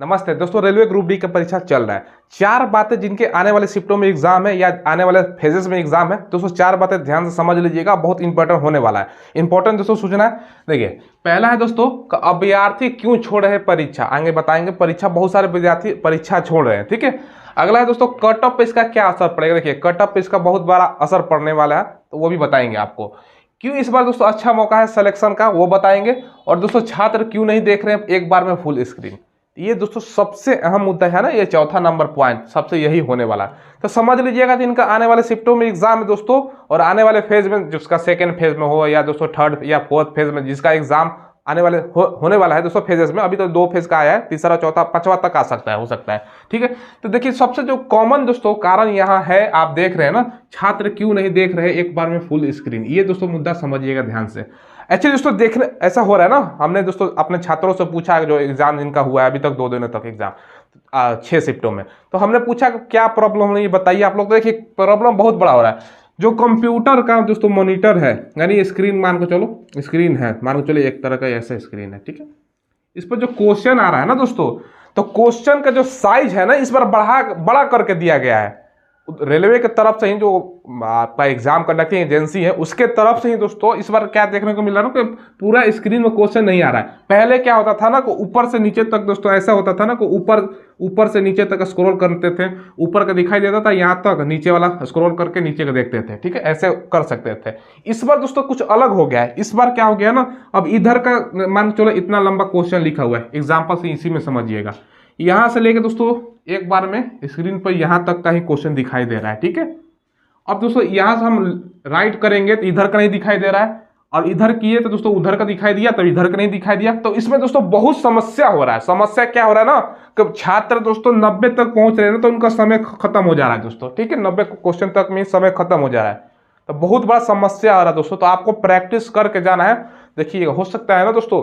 नमस्ते दोस्तों, railway group D का परीक्षा चल रहा है। चार बातें जिनके आने वाले शिफ्टों में एग्जाम है या आने वाले फेजेस में एग्जाम है दोस्तों, चार बातें ध्यान से समझ लीजिएगा, बहुत इंपॉर्टेंट होने वाला है। इंपॉर्टेंट दोस्तों सूचना है, देखिए पहला है दोस्तों अभ्यर्थी क्यों छोड़ रहे हैं परीक्षा, आगे बताएंगे। परीक्षा बहुत सारे विद्यार्थी परीक्षा छोड़ रहे हैं, ठीक है। अगला है दोस्तों कट ऑफ पे इसका क्या असर पड़ेगा, देखिए कट ऑफ पे इसका बहुत बड़ा असर पड़ने वाला है, तो वो भी बताएंगे आपको। क्यों इस बार दोस्तों अच्छा मौका है सिलेक्शन का, वो बताएंगे। और दोस्तों छात्र क्यों नहीं देख रहे हैं एक बार में फुल स्क्रीन, ये दोस्तों सबसे अहम मुद्दा है ना, ये चौथा नंबर पॉइंट सबसे यही होने वाला है। तो समझ लीजिएगा कि इनका आने वाले शिफ्टों में एग्जाम है दोस्तों, और आने वाले फेज में जिसका सेकंड फेज में हो या दोस्तों थर्ड या फोर्थ फेज में जिसका एग्जाम आने वाले होने वाला है दोस्तों फेजेस में, अभी तो दो फेज का आया है, तीसरा चौथा पांचवा तक आ सकता है, हो सकता है, ठीक है। तो देखिए सबसे जो कॉमन दोस्तों कारण यहाँ है, आप देख रहे हैं ना, छात्र क्यों नहीं देख रहे एक बार में फुल स्क्रीन, ये दोस्तों मुद्दा समझिएगा ध्यान से। एक्चुअली दोस्तों देखने ऐसा हो रहा है ना, हमने दोस्तों अपने छात्रों से पूछा जो एग्जाम जिनका हुआ है अभी तक 2 दिनों तक एग्जाम 6 शिफ्टों में, तो हमने पूछा क्या प्रॉब्लम है ये बताइए आप लोग। तो देखिए प्रॉब्लम बहुत बड़ा हो रहा है। जो कंप्यूटर का दोस्तों मॉनिटर है, यानी स्क्रीन मान को चलो स्क्रीन है, मान को चलो एक तरह का ऐसा स्क्रीन है, ठीक है। इस पर जो क्वेश्चन आ रहा है ना दोस्तों, तो क्वेश्चन का जो साइज है ना इस बार बड़ा करके दिया गया है। रेलवे की तरफ से ही जो आपका एग्जाम कंडक्टिंग एजेंसी है उसके तरफ से ही दोस्तों इस बार क्या देखने को मिल रहा है ना कि पूरा स्क्रीन में क्वेश्चन नहीं आ रहा है। पहले क्या होता था ना कि ऊपर से नीचे तक दोस्तों ऐसा होता था ना कि ऊपर से नीचे तक स्क्रॉल करते थे, ऊपर का दिखाई देता था, यहाँ तक नीचे वाला स्क्रॉल करके नीचे का देखते थे, ठीक है, ऐसे कर सकते थे। इस बार दोस्तों कुछ अलग हो गया है। इस बार क्या हो गया ना, अब इधर का मान चलो इतना लंबा क्वेश्चन लिखा हुआ है, एग्जाम्पल से इसी में समझिएगा, यहां से लेके दोस्तों एक बार में स्क्रीन पर यहां तक का ही क्वेश्चन दिखाई दे रहा है, ठीक है। अब दोस्तों यहां से हम राइट करेंगे तो इधर का नहीं दिखाई दे रहा है, और इधर किए तो दोस्तों उधर का दिखाई दिया, तब इधर का नहीं दिखाई दिया। तो इसमें दोस्तों बहुत समस्या हो रहा है। समस्या क्या हो रहा है ना कि छात्र दोस्तों 90 तक पहुंच रहे हैं तो उनका समय खत्म हो जा रहा है दोस्तों, ठीक है, 90 क्वेश्चन तक में समय खत्म हो जा रहा है, तो बहुत बड़ा समस्या आ रहा है दोस्तों। तो आपको प्रैक्टिस करके जाना है। देखिए हो सकता है ना दोस्तों,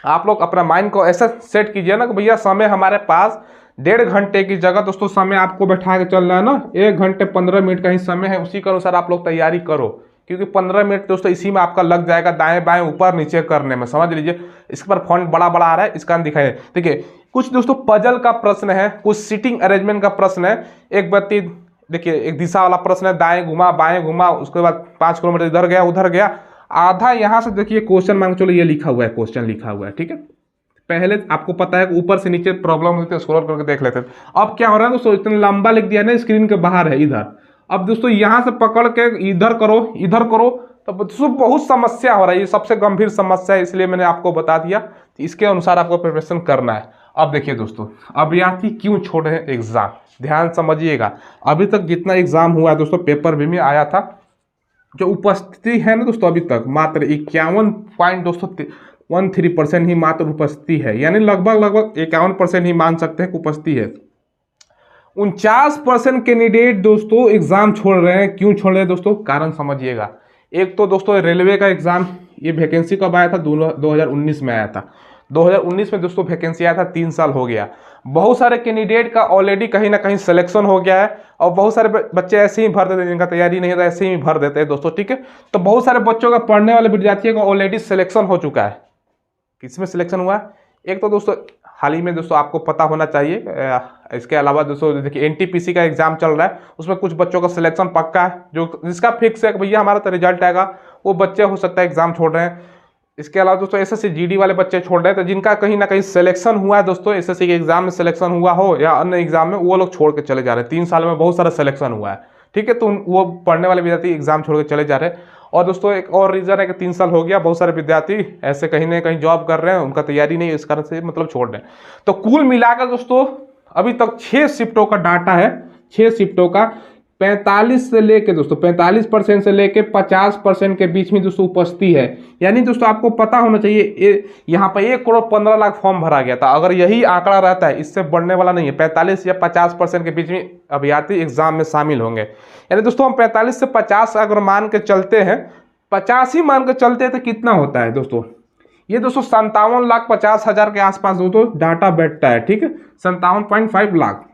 आप लोग अपना माइंड को ऐसा सेट कीजिए ना कि भैया समय हमारे पास 1.5 घंटे की जगह दोस्तों समय आपको बैठा के चल रहा है ना, 1 घंटे 15 मिनट का ही समय है, उसी के अनुसार आप लोग तैयारी करो, क्योंकि 15 मिनट दोस्तों इसी में आपका लग जाएगा दाएं बाएं ऊपर नीचे करने में। समझ लीजिए इस पर फॉन्ट बड़ा बड़ा आ रहा है, इसका दिखाई देखिए। कुछ दोस्तों पजल का प्रश्न है, कुछ सीटिंग अरेंजमेंट का प्रश्न है। एक व्यक्ति देखिए एक दिशा वाला प्रश्न है, दाएं घुमा बाएं घुमा, उसके बाद 5 किलोमीटर इधर गया उधर गया, आधा यहां से देखिए क्वेश्चन मान चलो ये लिखा हुआ है, क्वेश्चन लिखा हुआ है, ठीक है। पहले आपको पता है कि ऊपर से नीचे प्रॉब्लम होती है, स्क्रॉल करके देख लेते थे। अब क्या हो रहा है दोस्तों, इतना लंबा लिख दिया ना, स्क्रीन के बाहर है इधर। अब दोस्तों यहां से पकड़ के इधर करो इधर करो, तो दोस्तों बहुत समस्या हो रहा है। ये सबसे गंभीर समस्या है, इसलिए मैंने आपको बता दिया। तो इसके अनुसार आपको प्रिपरेशन करना है। अब देखिए दोस्तों अभ्यर्थी क्यों छोड़े हैं एग्जाम, ध्यान समझिएगा। अभी तक जितना एग्जाम हुआ है दोस्तों, पेपर भी में आया था, जो उपस्थिति है ना दोस्तों अभी तक मात्र 51.13% ही मात्र उपस्थिति है, यानी लगभग 51% ही मान सकते हैं कि उपस्थिति है। 49% कैंडिडेट दोस्तों एग्जाम छोड़ रहे हैं। क्यों छोड़ रहे हैं दोस्तों, कारण समझिएगा। एक तो दोस्तों रेलवे का एग्जाम, ये वैकेंसी कब आया था, 2019 में आया था। 2019 में दोस्तों वैकेंसी आया था, 3 साल हो गया। बहुत सारे कैंडिडेट का ऑलरेडी कहीं ना कहीं सिलेक्शन हो गया है, और बहुत सारे बच्चे ऐसे ही भर देते हैं जिनका तैयारी नहीं होता, ऐसे ही भर देते हैं दोस्तों, ठीक है। तो बहुत सारे बच्चों का, पढ़ने वाले विद्यार्थियों का ऑलरेडी सिलेक्शन हो चुका है। किसमें सिलेक्शन हुआ है, एक तो दोस्तों हाल ही में दोस्तों आपको पता होना चाहिए। इसके अलावा दोस्तों देखिए एनटीपीसी का एग्जाम चल रहा है, उसमें कुछ बच्चों का सिलेक्शन पक्का है, जो जिसका फिक्स है कि भैया हमारा तो रिजल्ट आएगा, वो बच्चे हो सकता है एग्जाम छोड़ रहे हैं। इसके अलावा दोस्तों एसएससी जीडी वाले बच्चे छोड़ रहे हैं, तो जिनका कहीं ना कहीं सिलेक्शन हुआ है दोस्तों, एसएससी के एग्जाम में सिलेक्शन हुआ हो या अन्य एग्जाम में, वो लोग छोड़ के चले जा रहे हैं। 3 साल में बहुत सारा सिलेक्शन हुआ है, ठीक है, तो वो पढ़ने वाले विद्यार्थी एग्जाम छोड़ के चले जा रहे हैं। और दोस्तों एक और रीजन है कि 3 साल हो गया, बहुत सारे विद्यार्थी ऐसे कहीं ना कहीं जॉब कर रहे हैं, उनका तैयारी नहीं है, इस कारण से मतलब छोड़ रहे हैं। तो कुल मिलाकर दोस्तों अभी तक 6 शिफ्टों का डाटा है, 6 शिफ्टों का 45 से लेके दोस्तों 45% से लेके 50% के बीच में दोस्तों उपस्थिति है। यानी दोस्तों आपको पता होना चाहिए यहाँ पर 1,15,00,000 फॉर्म भरा गया था। अगर यही आंकड़ा रहता है, इससे बढ़ने वाला नहीं है, 45 या 50% के बीच में अभ्यर्थी एग्जाम में शामिल होंगे। यानी दोस्तों हम 45 से 50 अगर मान के चलते हैं, 50 ही मान के चलते हैं, तो कितना होता है दोस्तों, ये दोस्तों 57,50,000 के आसपास दोस्तों डाटा बैठता है, ठीक है, 57.5 लाख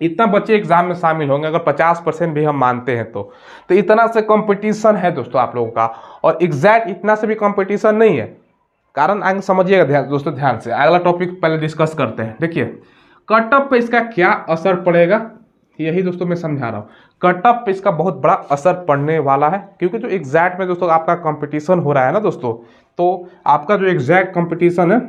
इतना बच्चे एग्जाम में शामिल होंगे, अगर 50% भी हम मानते हैं तो इतना से कंपटीशन है दोस्तों आप लोगों का। और एग्जैक्ट इतना से भी कंपटीशन नहीं है, कारण आगे समझिएगा ध्यान दोस्तों, ध्यान से। अगला टॉपिक पहले डिस्कस करते हैं। देखिए कट ऑफ पे इसका क्या असर पड़ेगा, यही दोस्तों मैं समझा रहा हूँ। कट ऑफ पे इसका बहुत बड़ा असर पड़ने वाला है, क्योंकि जो एग्जैक्ट में दोस्तों आपका कंपटीशन हो रहा है ना दोस्तों, तो आपका जो एग्जैक्ट कंपटीशन है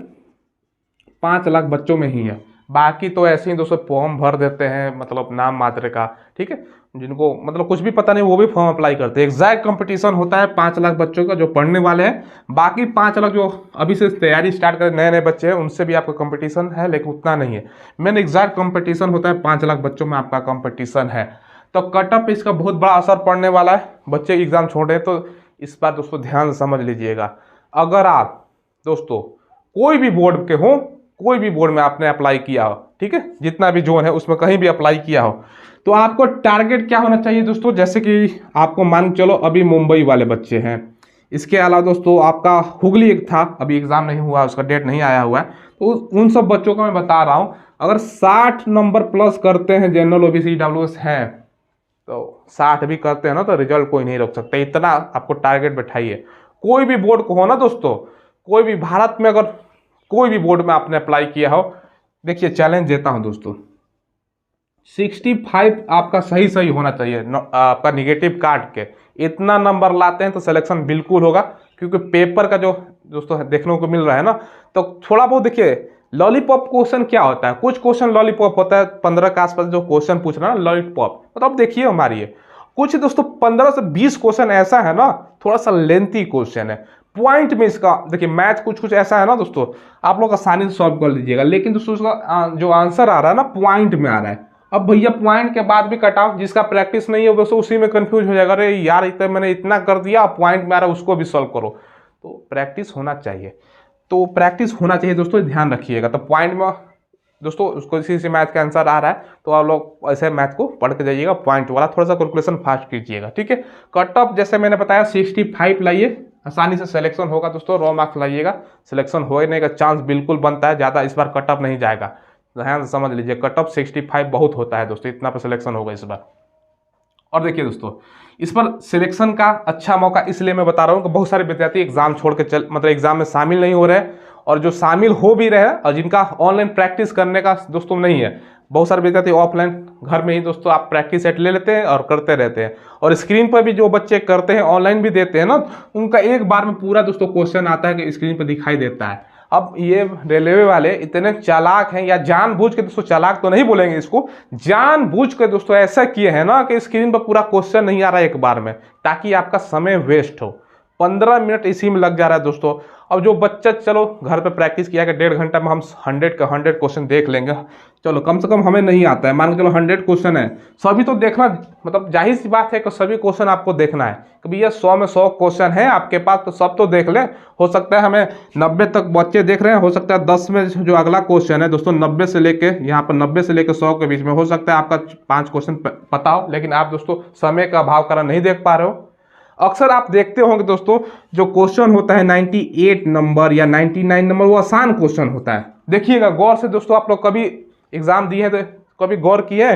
5 लाख बच्चों में ही है। बाकी तो ऐसे ही दोस्तों फॉर्म भर देते हैं, मतलब नाम मात्र का, ठीक है, जिनको मतलब कुछ भी पता नहीं वो भी फॉर्म अप्लाई करते हैं। एग्जैक्ट कंपटीशन होता है 5 लाख बच्चों का जो पढ़ने वाले हैं। बाकी 5 लाख जो अभी से तैयारी स्टार्ट कर नए नए बच्चे हैं उनसे भी आपका कंपटीशन है, लेकिन उतना नहीं है। मेन एग्जैक्ट कंपटीशन होता है 5 लाख बच्चों में आपका कंपटीशन है। तो कट ऑफ पे इसका बहुत बड़ा असर पड़ने वाला है। बच्चे एग्जाम छोड़ रहे हैं तो इस बार दोस्तों ध्यान से समझ लीजिएगा। अगर आप दोस्तों कोई भी बोर्ड के हो, कोई भी बोर्ड में आपने अप्लाई किया हो, ठीक है, जितना भी जोन है उसमें कहीं भी अप्लाई किया हो, तो आपको टारगेट क्या होना चाहिए दोस्तों। जैसे कि आपको मान चलो अभी मुंबई वाले बच्चे हैं, इसके अलावा दोस्तों आपका हुगली एक था, अभी एग्जाम नहीं हुआ, उसका डेट नहीं आया हुआ है, तो उन सब बच्चों का मैं बता रहा हूँ। अगर 60 नंबर प्लस करते हैं, जनरल ओबीसी डब्ल्यूएस हैं, तो 60 भी करते हैं ना, तो रिजल्ट कोई नहीं रोक सकता। इतना आपको टारगेट बैठाइए। कोई भी बोर्ड को हो ना दोस्तों, कोई भी भारत में अगर कोई भी बोर्ड में आपने अप्लाई किया हो, देखिए चैलेंज देता हूं दोस्तों, 65 आपका सही सही होना चाहिए आपका निगेटिव काट के। इतना नंबर लाते हैं तो सिलेक्शन बिल्कुल होगा, क्योंकि पेपर का जो दोस्तों देखने को मिल रहा है ना, तो थोड़ा बहुत देखिए लॉलीपॉप क्वेश्चन क्या होता है। कुछ क्वेश्चन लॉलीपॉप होता है, 15 के आसपास जो क्वेश्चन पूछ रहा है ना लॉलीपॉप, मतलब अब देखिए हमारी है। कुछ दोस्तों 15 से 20 क्वेश्चन ऐसा है ना, थोड़ा सा लेंथी क्वेश्चन है। पॉइंट में इसका देखिए मैथ कुछ कुछ ऐसा है ना दोस्तों, आप लोग आसानी से सॉल्व कर लीजिएगा, लेकिन दोस्तों उसका जो आंसर आ रहा है ना पॉइंट में आ रहा है। अब भैया पॉइंट के बाद भी कट ऑफ, जिसका प्रैक्टिस नहीं है वो दोस्तों उसी में कंफ्यूज हो जाएगा, अरे यार इतना मैंने इतना कर दिया, पॉइंट में आ रहा है उसको भी सॉल्व करो। तो प्रैक्टिस होना चाहिए, तो प्रैक्टिस होना चाहिए दोस्तों, ध्यान रखिएगा। तो पॉइंट में दोस्तों उसको इसी से मैथ का आंसर आ रहा है, तो आप लोग ऐसे मैथ को पढ़ के जाइएगा, पॉइंट वाला थोड़ा सा कैलकुलेशन फास्ट कीजिएगा, ठीक है। कट ऑफ जैसे मैंने बताया 65 लाइए, आसानी से सिलेक्शन होगा दोस्तों। रॉ मार्क्स लाइएगा, सिलेक्शन होने का चांस बिल्कुल बनता है, ज़्यादा इस बार कट ऑफ नहीं जाएगा, ध्यान से समझ लीजिए। कट ऑफ 65 बहुत होता है दोस्तों, इतना पर सिलेक्शन होगा इस बार। और देखिए दोस्तों इस पर सिलेक्शन का अच्छा मौका इसलिए मैं बता रहा हूँ कि बहुत सारे विद्यार्थी एग्जाम छोड़ के मतलब एग्जाम में शामिल नहीं हो रहे हैं, और जो शामिल हो भी रहे हैं और जिनका ऑनलाइन प्रैक्टिस करने का दोस्तों नहीं है, बहुत सारे विद्यार्थी ऑफलाइन घर में ही दोस्तों आप प्रैक्टिस सेट ले लेते हैं और करते रहते हैं। और स्क्रीन पर भी जो बच्चे करते हैं ऑनलाइन भी देते हैं ना, उनका एक बार में पूरा दोस्तों क्वेश्चन आता है कि स्क्रीन पर दिखाई देता है। अब ये रेलवे वाले इतने चालाक हैं, या जानबूझ के दोस्तों, चालाक तो नहीं बोलेंगे इसको, जानबूझ के दोस्तों ऐसा किए हैं ना कि स्क्रीन पर पूरा क्वेश्चन नहीं आ रहा है एक बार में, ताकि आपका समय वेस्ट हो। 15 मिनट इसी में लग जा रहा है दोस्तों। अब जो बच्चा चलो घर पे प्रैक्टिस किया कि 1.5 घंटा में हम 100 का 100 क्वेश्चन देख लेंगे, चलो कम से कम हमें नहीं आता है, मान के चलो 100 क्वेश्चन है, सभी तो देखना, मतलब जाहिर सी बात है कि सभी क्वेश्चन आपको देखना है कि भैया 100 में 100 क्वेश्चन है आपके पास, तो सब तो देख लें। हो सकता है हमें 90 तक बच्चे देख रहे हैं, हो सकता है 10 में जो अगला क्वेश्चन है दोस्तों 90 से लेके यहाँ पर 90 से लेकर 100 के बीच में, हो सकता है आपका 5 क्वेश्चन पता हो, लेकिन आप दोस्तों समय का अभाव कारण नहीं देख पा रहे हो। अक्सर आप देखते होंगे दोस्तों जो क्वेश्चन होता है 98 नंबर या 99 नंबर, वो आसान क्वेश्चन होता है। देखिएगा गौर से दोस्तों, आप लोग कभी एग्जाम दिए हैं तो कभी गौर किए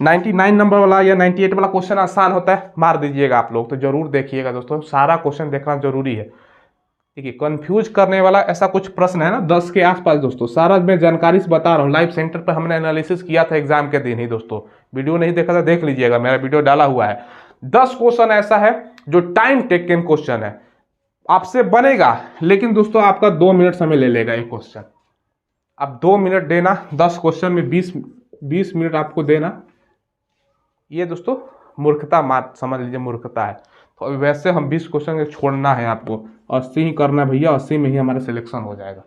99 नंबर वाला या 98 वाला क्वेश्चन आसान होता है, मार दीजिएगा आप लोग, तो जरूर देखिएगा दोस्तों, सारा क्वेश्चन देखना जरूरी है। देखिए कंफ्यूज करने वाला ऐसा कुछ प्रश्न है ना 10 के आसपास दोस्तों, सारा मैं जानकारी से बता रहा हूँ। लाइव सेंटर पर हमने एनालिसिस किया था एग्जाम के दिन ही दोस्तों, वीडियो नहीं देखा था देख लीजिएगा, मेरा वीडियो डाला हुआ है। 10 क्वेश्चन ऐसा है जो टाइम टेकन क्वेश्चन है, आपसे बनेगा, लेकिन दोस्तों आपका 2 मिनट समय ले लेगा एक क्वेश्चन। अब 2 मिनट देना, 10 क्वेश्चन में 20 मिनट आपको देना, ये दोस्तों मूर्खता समझ लीजिए, मूर्खता है। तो वैसे हम 20 क्वेश्चन छोड़ना है आपको, 80 ही करना है भैया, 80 में ही हमारा सिलेक्शन हो जाएगा,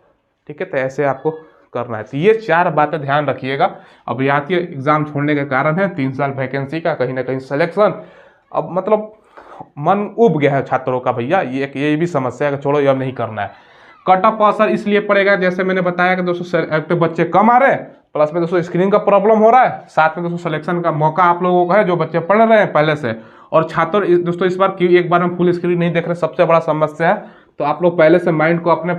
ठीक है। तो ऐसे आपको करना है। तो ये 4 बातें ध्यान रखिएगा। अभ्यर्थी एग्जाम छोड़ने के कारण है 3 साल वैकेंसी का, कहीं ना कहीं सिलेक्शन, अब मतलब मन उब गया है छात्रों का भैया, ये भी समस्या है कि छोड़ो ये अब नहीं करना है। कट ऑफ असर इसलिए पड़ेगा, जैसे मैंने बताया कि दोस्तों एक्टिव बच्चे कम आ रहे हैं, प्लस में दोस्तों स्क्रीन का प्रॉब्लम हो रहा है, साथ में दोस्तों सिलेक्शन का मौका आप लोगों का है जो बच्चे पढ़ रहे हैं पहले से। और छात्र दोस्तों इस बार क्यों एक बार में फुल स्क्रीन नहीं देख रहे, सबसे बड़ा समस्या है। तो आप लोग पहले से माइंड को अपने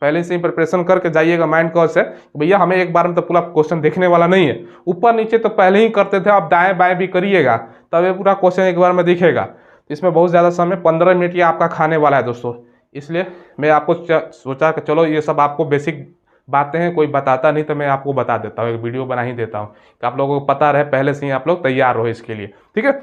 पहले से ही प्रिपरेशन करके जाइएगा माइंड को से, भैया हमें एक बार में तो पूरा क्वेश्चन देखने वाला नहीं है। ऊपर नीचे तो पहले ही करते थे, आप दाएं बाएं भी करिएगा, तब ये पूरा क्वेश्चन एक बार में दिखेगा। इसमें बहुत ज़्यादा समय 15 मिनट ये आपका खाने वाला है दोस्तों। इसलिए मैं आपको सोचा कि चलो ये सब आपको बेसिक बातें हैं, कोई बताता नहीं तो मैं आपको बता देता हूँ, एक वीडियो बना ही देता हूँ कि आप लोगों को पता रहे, पहले से ही आप लोग तैयार रहो इसके लिए। ठीक है,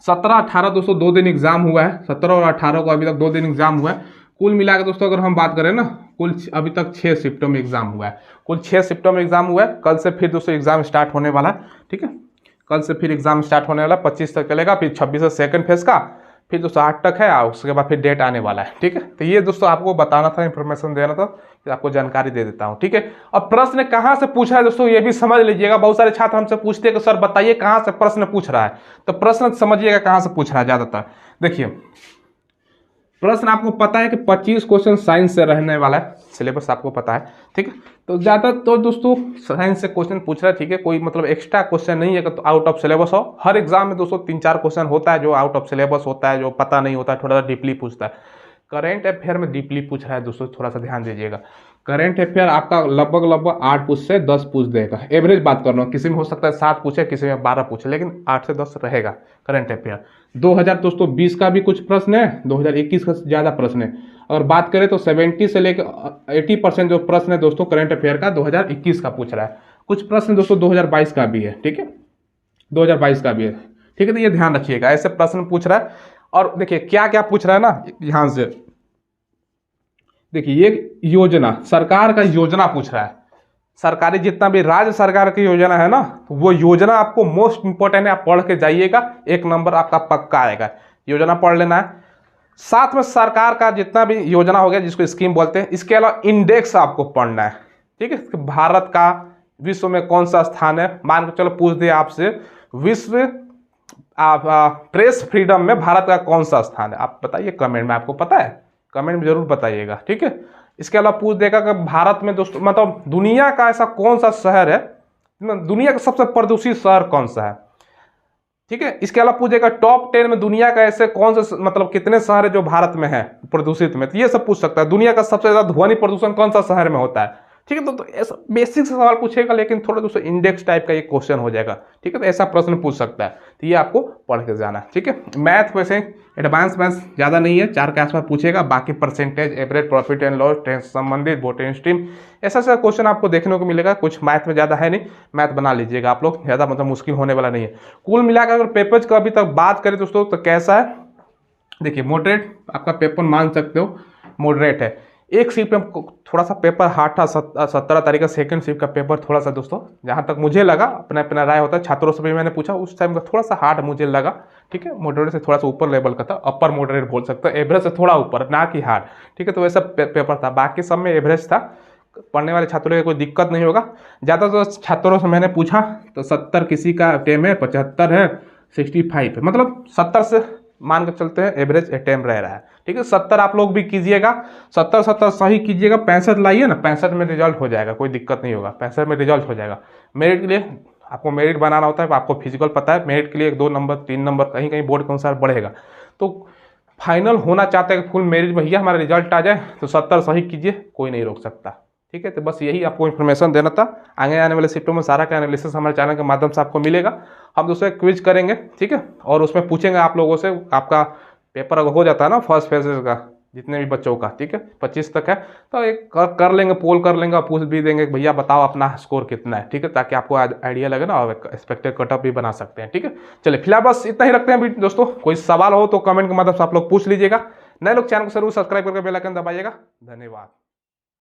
17-18 दोस्तों 2 दिन एग्जाम हुआ है, 17 और 18 को अभी तक 2 दिन एग्जाम हुआ है। कुल मिला के दोस्तों अगर हम बात करें ना, कुल अभी तक 6 शिफ्टों में एग्जाम हुआ है, कुल 6 शिफ्टों में एग्जाम हुआ है। कल से फिर दोस्तों एग्जाम स्टार्ट होने वाला है। ठीक है, कल से फिर एग्जाम स्टार्ट होने वाला है, 25 तक चलेगा, फिर 26 से सेकंड फेज का, फिर दोस्तों 8 तक है, और उसके बाद फिर डेट आने वाला है। ठीक है, तो ये दोस्तों आपको बताना था, इन्फॉर्मेशन देना था, कि आपको जानकारी दे देता हूँ। ठीक है, अब प्रश्न कहाँ से पूछा है दोस्तों ये भी समझ लीजिएगा। बहुत सारे छात्र हमसे पूछते हैं कि सर बताइए कहाँ से प्रश्न पूछ रहा है, तो प्रश्न समझिएगा कहाँ से पूछ रहा है ज्यादातर। देखिए प्रश्न आपको पता है कि 25 क्वेश्चन साइंस से रहने वाला है, सिलेबस आपको पता है। ठीक है, तो ज़्यादा तो दोस्तों साइंस से क्वेश्चन पूछ रहा है। ठीक है, कोई मतलब एक्स्ट्रा क्वेश्चन नहीं है कि तो आउट ऑफ सिलेबस हो। हर एग्जाम में दोस्तों 3-4 क्वेश्चन होता है जो आउट ऑफ सिलेबस होता है, जो पता नहीं होता है, थोड़ा सा डीपली पूछता है। करेंट अफेयर में डीपली पूछ रहा है दोस्तों, थोड़ा सा ध्यान दीजिएगा। करंट अफेयर आपका लगभग 8 पूछ से 10 पूछ देगा, एवरेज बात कर रहा हूँ। किसी में हो सकता है 7 पूछे, किसी में 12 पूछे, लेकिन 8 से 10 रहेगा करंट अफेयर। 2020 का भी कुछ प्रश्न है, 2021 का ज़्यादा प्रश्न है। और बात करें तो 70 से लेकर 80% जो प्रश्न है दोस्तों करंट अफेयर का 2021 का पूछ रहा है। कुछ प्रश्न दोस्तों 2022 का भी है। ठीक है, 2022 का भी है। ठीक है, तो ये ध्यान रखिएगा, ऐसे प्रश्न पूछ रहा है। और देखिए क्या क्या पूछ रहा है ना, ध्यान से देखिए। ये योजना, सरकार का योजना पूछ रहा है। सरकारी जितना भी राज्य सरकार की योजना है ना, तो वो योजना आपको मोस्ट इंपॉर्टेंट है, आप पढ़ के जाइएगा, 1 नंबर आपका पक्का आएगा। योजना पढ़ लेना है। साथ में सरकार का जितना भी योजना हो गया, जिसको स्कीम बोलते हैं, इसके अलावा इंडेक्स आपको पढ़ना है। ठीक है, भारत का विश्व में कौन सा स्थान है। मान के चलो पूछ दिया आपसे, विश्व प्रेस फ्रीडम में भारत का कौन सा स्थान है, आप बताइए कमेंट में। आपको पता है, कमेंट में जरूर बताइएगा। ठीक है, इसके अलावा पूछ देगा कि भारत में दोस्तों मतलब दुनिया का ऐसा कौन सा शहर है, दुनिया का सबसे प्रदूषित शहर कौन सा है। ठीक है, इसके अलावा पूछेगा टॉप 10 में दुनिया का ऐसे कौन से मतलब कितने शहर है जो भारत में है प्रदूषित में, तो ये सब पूछ सकता है। दुनिया का सबसे ज्यादा ध्वनि प्रदूषण कौन सा शहर में होता है। ठीक है, तो ऐसा बेसिक सवाल पूछेगा, लेकिन थोड़ा दोस्तों इंडेक्स टाइप का ये क्वेश्चन हो जाएगा। ठीक है, तो ऐसा प्रश्न पूछ सकता है, तो ये आपको पढ़ के जाना है। ठीक है, मैथ वैसे एडवांस मैथ ज़्यादा नहीं है, 4 के आसपास पूछेगा। बाकी percentage, average, profit and loss, tense संबंधित, बोटनी स्ट्रीम, ऐसा क्वेश्चन आपको देखने को मिलेगा। कुछ मैथ में ज़्यादा है नहीं, मैथ बना लीजिएगा आप लोग, ज़्यादा मतलब मुश्किल होने वाला नहीं है। कुल मिलाकर अगर पेपर्स का अभी तक बात करें दोस्तों तो कैसा है, देखिए मॉडरेट आपका पेपर मान सकते हो, मॉडरेट है। एक शिफ्ट में थोड़ा सा पेपर हार्ड था, 17 तारीख का सेकंड शिफ्ट का पेपर थोड़ा सा दोस्तों, जहाँ तक मुझे लगा, अपना अपना राय होता है, छात्रों से भी मैंने पूछा, उस टाइम का थोड़ा सा हार्ड मुझे लगा। ठीक है, मॉडरेट से थोड़ा सा ऊपर लेवल का था, अपर मॉडरेट बोल सकते हैं, एवरेज से थोड़ा ऊपर, ना कि हार्ड। ठीक है, तो वैसा पेपर था, बाकी सब में एवरेज था। पढ़ने वाले छात्रों को कोई दिक्कत नहीं होगा। ज़्यादा तो छात्रों से मैंने पूछा तो 70 किसी का अटेम्प्ट है, 75 है, 65 है, मतलब 70 से मान के चलते हैं एवरेज अटेम्प्ट रह रहा है। ठीक है, 70 आप लोग भी कीजिएगा, 70 सही कीजिएगा, 65 लाइए ना, 65 में रिजल्ट हो जाएगा, कोई दिक्कत नहीं होगा, 65 में रिजल्ट हो जाएगा। मेरिट के लिए आपको मेरिट बनाना होता है, आपको फिजिकल पता है, मेरिट के लिए 2 नंबर 3 नंबर कहीं कहीं बोर्ड के अनुसार बढ़ेगा। तो फाइनल होना चाहते हैं कि फुल मेरिट भैया हमारा रिजल्ट आ जाए, तो 70 सही कीजिए, कोई नहीं रोक सकता। ठीक है, तो बस यही आपको इन्फॉर्मेशन देना था। आगे आने वाले शिफ्टों में सारा का एनालिसिस हमारे चैनल के माध्यम से आपको मिलेगा। हम दूसरे क्विज करेंगे, ठीक है, और उसमें पूछेंगे आप लोगों से, आपका पेपर अगर हो जाता है ना फर्स्ट फेजेस का, जितने भी बच्चों का, ठीक है, 25 तक है, तो एक कर लेंगे, पोल कर लेंगे, और पूछ भी देंगे भैया बताओ अपना स्कोर कितना है। ठीक है, ताकि आपको आइडिया लगे ना, और एक्सपेक्टेड कटअप भी बना सकते हैं। ठीक है, चलिए फिलहाल बस इतना ही रखते हैं दोस्तों। कोई सवाल हो तो कमेंट के माध्यम से आप लोग पूछ लीजिएगा। नए लोग चैनल को जरूर सब्सक्राइब करके बेल आइकन दबाइएगा। धन्यवाद।